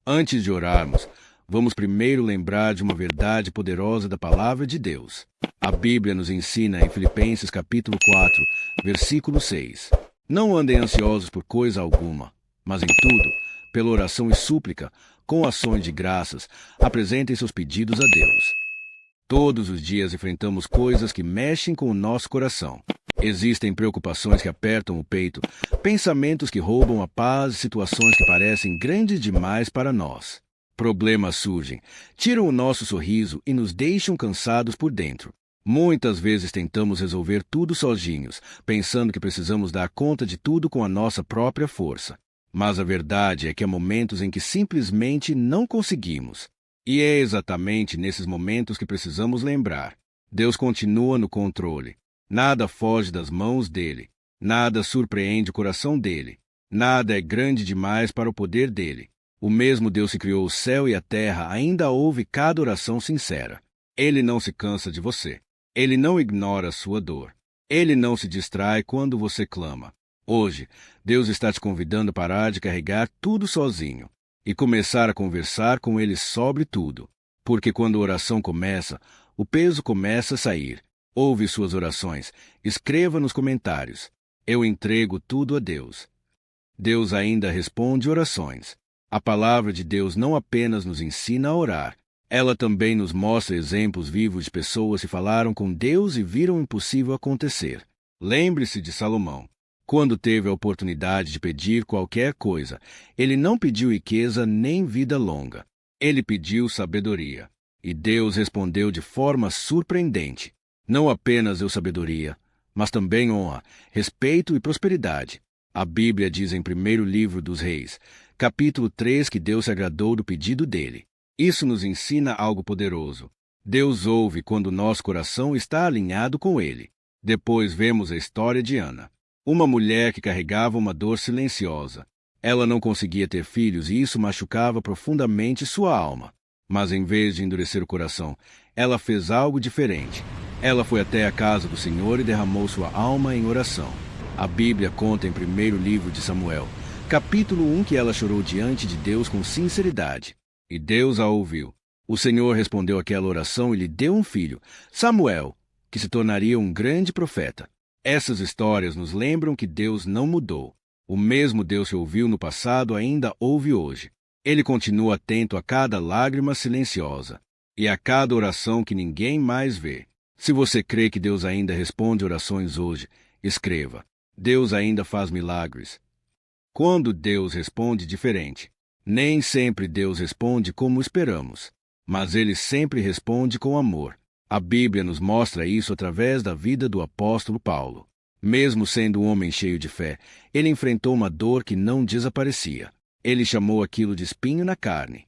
Antes de orarmos, vamos primeiro lembrar de uma verdade poderosa da palavra de Deus. A Bíblia nos ensina em Filipenses capítulo 4, versículo 6. Não andem ansiosos por coisa alguma, mas em tudo, pela oração e súplica, com ações de graças, apresentem seus pedidos a Deus. Todos os dias enfrentamos coisas que mexem com o nosso coração. Existem preocupações que apertam o peito, pensamentos que roubam a paz e situações que parecem grandes demais para nós. Problemas surgem, tiram o nosso sorriso e nos deixam cansados por dentro. Muitas vezes tentamos resolver tudo sozinhos, pensando que precisamos dar conta de tudo com a nossa própria força. Mas a verdade é que há momentos em que simplesmente não conseguimos. E é exatamente nesses momentos que precisamos lembrar: Deus continua no controle. Nada foge das mãos dele. Nada surpreende o coração dele. Nada é grande demais para o poder dele. O mesmo Deus que criou o céu e a terra ainda ouve cada oração sincera. Ele não se cansa de você. Ele não ignora a sua dor. Ele não se distrai quando você clama. Hoje, Deus está te convidando a parar de carregar tudo sozinho e começar a conversar com Ele sobre tudo. Porque quando a oração começa, o peso começa a sair. Ouve suas orações. Escreva nos comentários: eu entrego tudo a Deus. Deus ainda responde orações. A palavra de Deus não apenas nos ensina a orar, ela também nos mostra exemplos vivos de pessoas que falaram com Deus e viram o impossível acontecer. Lembre-se de Salomão. Quando teve a oportunidade de pedir qualquer coisa, ele não pediu riqueza nem vida longa. Ele pediu sabedoria. E Deus respondeu de forma surpreendente. Não apenas deu sabedoria, mas também honra, respeito e prosperidade. A Bíblia diz em 1º livro dos Reis, capítulo 3, que Deus se agradou do pedido dele. Isso nos ensina algo poderoso. Deus ouve quando nosso coração está alinhado com ele. Depois vemos a história de Ana, uma mulher que carregava uma dor silenciosa. Ela não conseguia ter filhos e isso machucava profundamente sua alma. Mas em vez de endurecer o coração, ela fez algo diferente. Ela foi até a casa do Senhor e derramou sua alma em oração. A Bíblia conta em 1º livro de Samuel, capítulo 1, que ela chorou diante de Deus com sinceridade. E Deus a ouviu. O Senhor respondeu àquela oração e lhe deu um filho, Samuel, que se tornaria um grande profeta. Essas histórias nos lembram que Deus não mudou. O mesmo Deus que ouviu no passado ainda ouve hoje. Ele continua atento a cada lágrima silenciosa e a cada oração que ninguém mais vê. Se você crê que Deus ainda responde orações hoje, escreva: Deus ainda faz milagres. Quando Deus responde diferente, nem sempre Deus responde como esperamos, mas Ele sempre responde com amor. A Bíblia nos mostra isso através da vida do apóstolo Paulo. Mesmo sendo um homem cheio de fé, ele enfrentou uma dor que não desaparecia. Ele chamou aquilo de espinho na carne,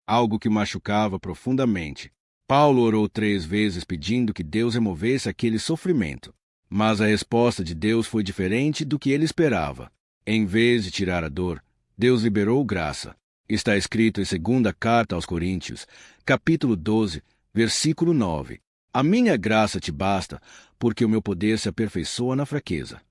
algo que machucava profundamente. Paulo orou 3 vezes pedindo que Deus removesse aquele sofrimento. Mas a resposta de Deus foi diferente do que ele esperava. Em vez de tirar a dor, Deus liberou graça. Está escrito em 2ª Carta aos Coríntios, capítulo 12, versículo 9. A minha graça te basta, porque o meu poder se aperfeiçoa na fraqueza.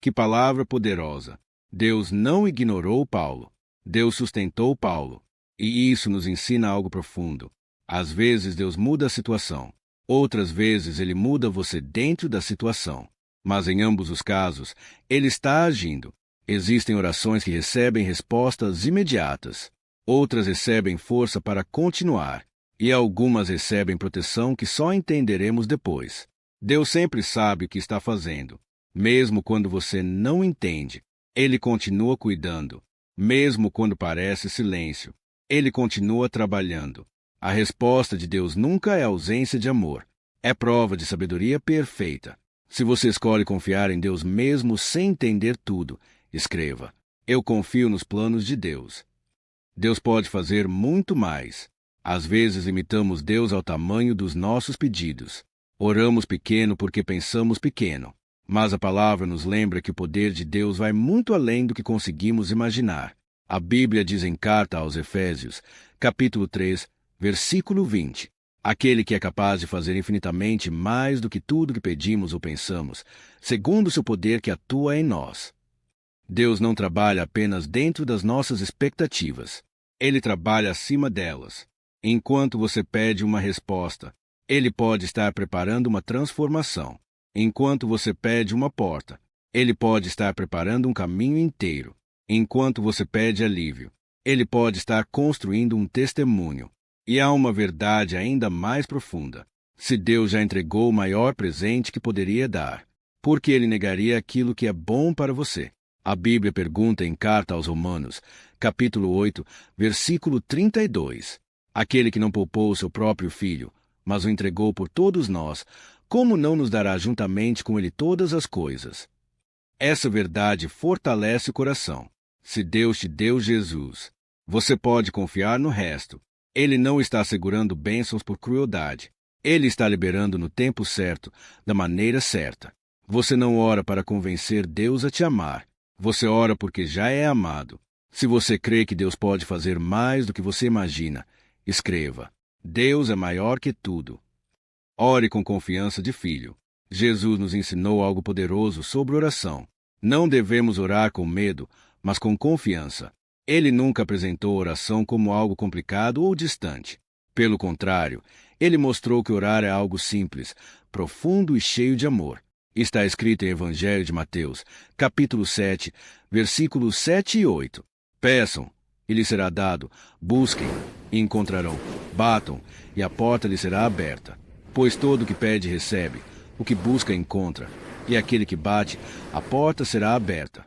Que palavra poderosa! Deus não ignorou Paulo. Deus sustentou Paulo. E isso nos ensina algo profundo. Às vezes Deus muda a situação. Outras vezes Ele muda você dentro da situação. Mas em ambos os casos, Ele está agindo. Existem orações que recebem respostas imediatas. Outras recebem força para continuar. E algumas recebem proteção que só entenderemos depois. Deus sempre sabe o que está fazendo. Mesmo quando você não entende, Ele continua cuidando. Mesmo quando parece silêncio, Ele continua trabalhando. A resposta de Deus nunca é ausência de amor. É prova de sabedoria perfeita. Se você escolhe confiar em Deus mesmo sem entender tudo, escreva: eu confio nos planos de Deus. Deus pode fazer muito mais. Às vezes limitamos Deus ao tamanho dos nossos pedidos. Oramos pequeno porque pensamos pequeno. Mas a palavra nos lembra que o poder de Deus vai muito além do que conseguimos imaginar. A Bíblia diz em carta aos Efésios, capítulo 3, versículo 20. Aquele que é capaz de fazer infinitamente mais do que tudo que pedimos ou pensamos, segundo o seu poder que atua em nós. Deus não trabalha apenas dentro das nossas expectativas. Ele trabalha acima delas. Enquanto você pede uma resposta, Ele pode estar preparando uma transformação. Enquanto você pede uma porta, Ele pode estar preparando um caminho inteiro. Enquanto você pede alívio, Ele pode estar construindo um testemunho. E há uma verdade ainda mais profunda. Se Deus já entregou o maior presente que poderia dar, por que Ele negaria aquilo que é bom para você? A Bíblia pergunta em Carta aos Romanos, capítulo 8, versículo 32. Aquele que não poupou o seu próprio filho, mas o entregou por todos nós, como não nos dará juntamente com ele todas as coisas? Essa verdade fortalece o coração. Se Deus te deu Jesus, você pode confiar no resto. Ele não está assegurando bênçãos por crueldade. Ele está liberando no tempo certo, da maneira certa. Você não ora para convencer Deus a te amar. Você ora porque já é amado. Se você crê que Deus pode fazer mais do que você imagina, escreva: Deus é maior que tudo. Ore com confiança de filho. Jesus nos ensinou algo poderoso sobre oração. Não devemos orar com medo, mas com confiança. Ele nunca apresentou oração como algo complicado ou distante. Pelo contrário, ele mostrou que orar é algo simples, profundo e cheio de amor. Está escrito em Evangelho de Mateus, capítulo 7, versículos 7 e 8. Peçam, e lhes será dado. Busquem, e encontrarão. Batam, e a porta lhes será aberta. Pois todo o que pede recebe, o que busca encontra, e aquele que bate, a porta será aberta.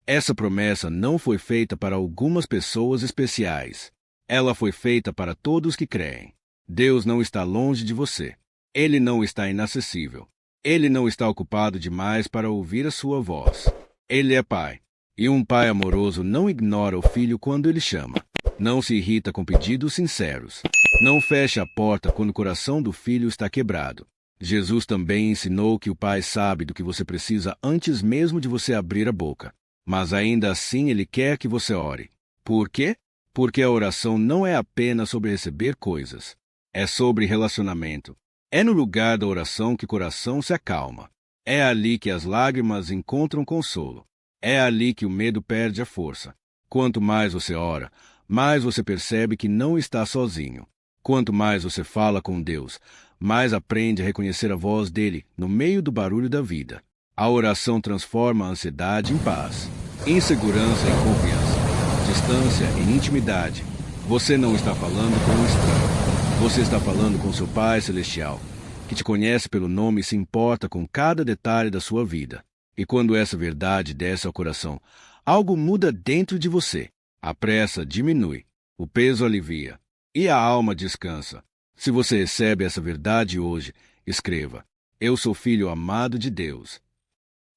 Essa promessa não foi feita para algumas pessoas especiais. Ela foi feita para todos que creem. Deus não está longe de você. Ele não está inacessível. Ele não está ocupado demais para ouvir a sua voz. Ele é pai. E um pai amoroso não ignora o filho quando ele chama. Não se irrita com pedidos sinceros. Não fecha a porta quando o coração do filho está quebrado. Jesus também ensinou que o pai sabe do que você precisa antes mesmo de você abrir a boca. Mas ainda assim ele quer que você ore. Por quê? Porque a oração não é apenas sobre receber coisas. É sobre relacionamento. É no lugar da oração que o coração se acalma. É ali que as lágrimas encontram consolo. É ali que o medo perde a força. Quanto mais você ora, mais você percebe que não está sozinho. Quanto mais você fala com Deus, mais aprende a reconhecer a voz dele no meio do barulho da vida. A oração transforma a ansiedade em paz, insegurança em confiança, distância em intimidade. Você não está falando com um estranho. Você está falando com seu Pai Celestial, que te conhece pelo nome e se importa com cada detalhe da sua vida. E quando essa verdade desce ao coração, algo muda dentro de você. A pressa diminui, o peso alivia e a alma descansa. Se você recebe essa verdade hoje, escreva: Eu sou filho amado de Deus.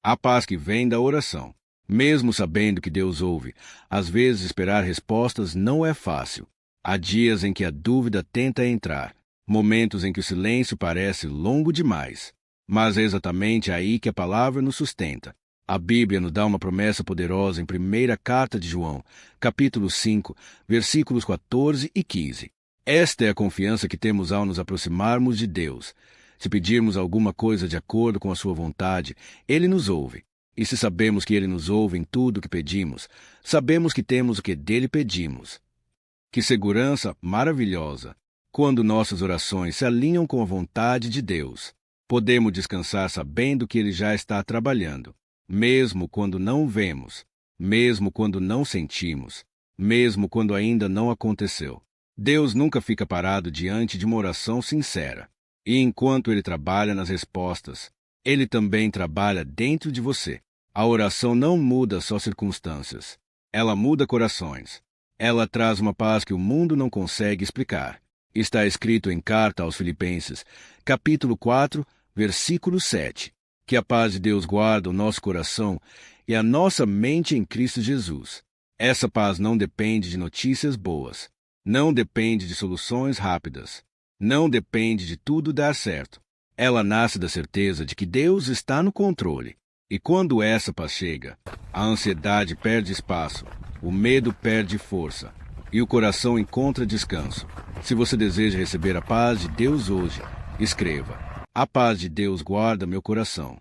A paz que vem da oração. Mesmo sabendo que Deus ouve, às vezes esperar respostas não é fácil. Há dias em que a dúvida tenta entrar, momentos em que o silêncio parece longo demais. Mas é exatamente aí que a palavra nos sustenta. A Bíblia nos dá uma promessa poderosa em 1ª Carta de João, capítulo 5, versículos 14 e 15. Esta é a confiança que temos ao nos aproximarmos de Deus. Se pedirmos alguma coisa de acordo com a sua vontade, Ele nos ouve. E se sabemos que Ele nos ouve em tudo o que pedimos, sabemos que temos o que dele pedimos. Que segurança maravilhosa! Quando nossas orações se alinham com a vontade de Deus, podemos descansar sabendo que Ele já está trabalhando, mesmo quando não vemos, mesmo quando não sentimos, mesmo quando ainda não aconteceu. Deus nunca fica parado diante de uma oração sincera. E enquanto Ele trabalha nas respostas, Ele também trabalha dentro de você. A oração não muda só circunstâncias. Ela muda corações. Ela traz uma paz que o mundo não consegue explicar. Está escrito em Carta aos Filipenses, capítulo 4, versículo 7, que a paz de Deus guarda o nosso coração e a nossa mente em Cristo Jesus. Essa paz não depende de notícias boas. Não depende de soluções rápidas. Não depende de tudo dar certo. Ela nasce da certeza de que Deus está no controle. E quando essa paz chega, a ansiedade perde espaço, o medo perde força, e o coração encontra descanso. Se você deseja receber a paz de Deus hoje, escreva: A paz de Deus guarda meu coração.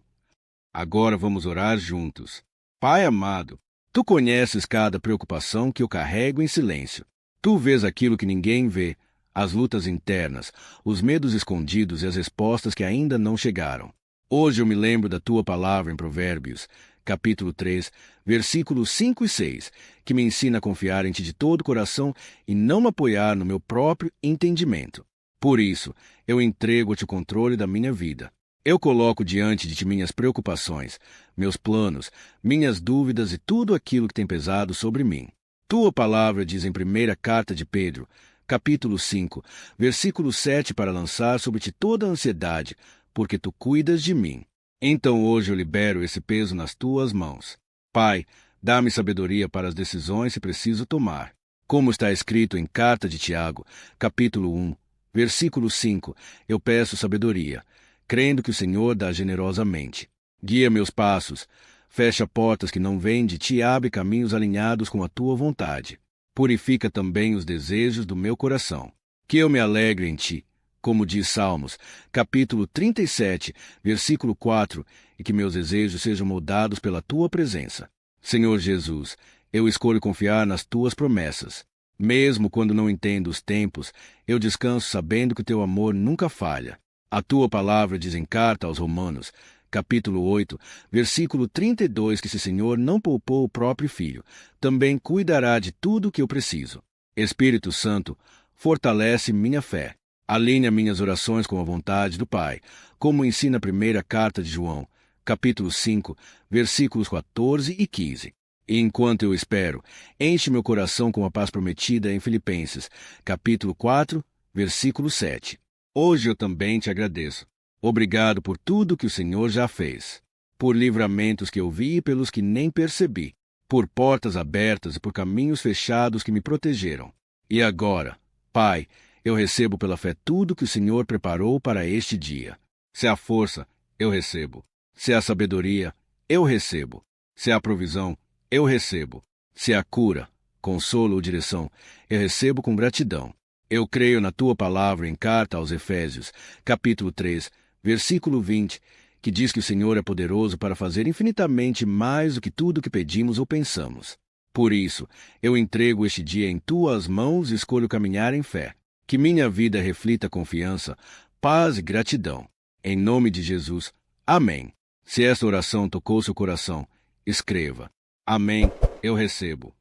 Agora vamos orar juntos. Pai amado, Tu conheces cada preocupação que eu carrego em silêncio. Tu vês aquilo que ninguém vê, as lutas internas, os medos escondidos e as respostas que ainda não chegaram. Hoje eu me lembro da tua palavra em Provérbios, capítulo 3, versículos 5 e 6, que me ensina a confiar em ti de todo o coração e não me apoiar no meu próprio entendimento. Por isso, eu entrego-te o controle da minha vida. Eu coloco diante de ti minhas preocupações, meus planos, minhas dúvidas e tudo aquilo que tem pesado sobre mim. Tua palavra diz em primeira carta de Pedro, capítulo 5, versículo 7, para lançar sobre ti toda a ansiedade, porque tu cuidas de mim. Então hoje eu libero esse peso nas tuas mãos. Pai, dá-me sabedoria para as decisões que preciso tomar. Como está escrito em carta de Tiago, capítulo 1, versículo 5, eu peço sabedoria, crendo que o Senhor dá generosamente. Guia meus passos, fecha portas que não vêm de ti e abre caminhos alinhados com a tua vontade. Purifica também os desejos do meu coração. Que eu me alegre em ti, como diz Salmos, capítulo 37, versículo 4, e que meus desejos sejam moldados pela tua presença. Senhor Jesus, eu escolho confiar nas tuas promessas. Mesmo quando não entendo os tempos, eu descanso sabendo que o teu amor nunca falha. A tua palavra diz em carta aos Romanos, capítulo 8, versículo 32, que se o Senhor não poupou o próprio Filho, também cuidará de tudo o que eu preciso. Espírito Santo, fortalece minha fé. Alinha minhas orações com a vontade do Pai, como ensina a primeira carta de João, capítulo 5, versículos 14 e 15. E enquanto eu espero, enche meu coração com a paz prometida em Filipenses, capítulo 4, versículo 7. Hoje eu também te agradeço. Obrigado por tudo que o Senhor já fez, por livramentos que eu vi e pelos que nem percebi, por portas abertas e por caminhos fechados que me protegeram. E agora, Pai, eu recebo pela fé tudo que o Senhor preparou para este dia. Se há força, eu recebo. Se há sabedoria, eu recebo. Se há provisão, eu recebo. Se há cura, consolo ou direção, eu recebo com gratidão. Eu creio na tua palavra em carta aos Efésios, capítulo 3, versículo 20, que diz que o Senhor é poderoso para fazer infinitamente mais do que tudo que pedimos ou pensamos. Por isso, eu entrego este dia em tuas mãos e escolho caminhar em fé. Que minha vida reflita confiança, paz e gratidão. Em nome de Jesus. Amém. Se esta oração tocou seu coração, escreva. Amém, eu recebo.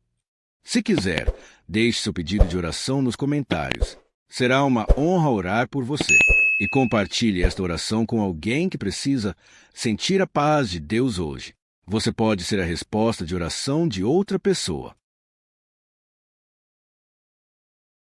Se quiser, deixe seu pedido de oração nos comentários. Será uma honra orar por você. E compartilhe esta oração com alguém que precisa sentir a paz de Deus hoje. Você pode ser a resposta de oração de outra pessoa.